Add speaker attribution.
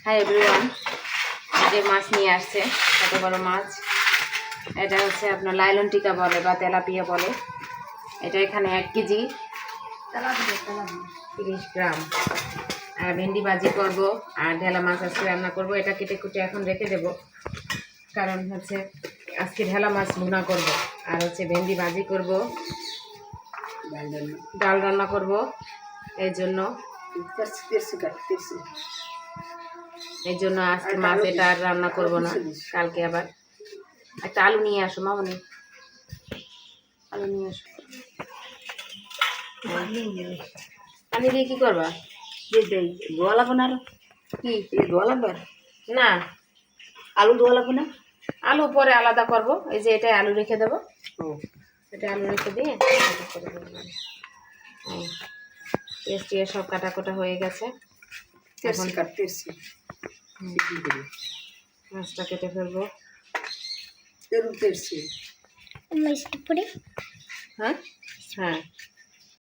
Speaker 1: Hi everyone, যে মাছ নিয়ে আসছে কত বড় মাছ। এটা হচ্ছে আপনার লাইলন টিকা বলে বা তেলাপিয়া বলে। এটা এখানে 1 কেজি 30 গ্রাম। আর ভেন্ডি ভাজি করব আর ঢেলা মাছ আজকে রান্না করব। এটা কেটে কুটে এখন রেখে দেব, কারণ হচ্ছে আজকে ঢেলা মাছ ভুনা করব আর হচ্ছে ভেন্ডি ভাজি করব, ডাল রান্না করব। এই জন্য আজকে মাছ এটা আর রান্না করব না, কালকে আবার। একটা আলু নিয়ে আসো মামনি, আলু নিয়ে আসো। পানি দিয়ে কি করবা?
Speaker 2: ধোয়া লাগবে না?
Speaker 1: কি
Speaker 2: ধোয়া লাগবে?
Speaker 1: না,
Speaker 2: আলু ধোয়া লাগবে না?
Speaker 1: আলু পরে আলাদা করব। এই যে এটা আলু রেখে দেবো, এটা আলু রেখে দিয়ে পেস্ট দিয়ে সব কাটা কোটা হয়ে গেছে। এখন
Speaker 2: কাটতেছি
Speaker 1: মাছটা কেটে ফেলবো।
Speaker 2: তেরুতেছি
Speaker 1: হ্যাঁ হ্যাঁ,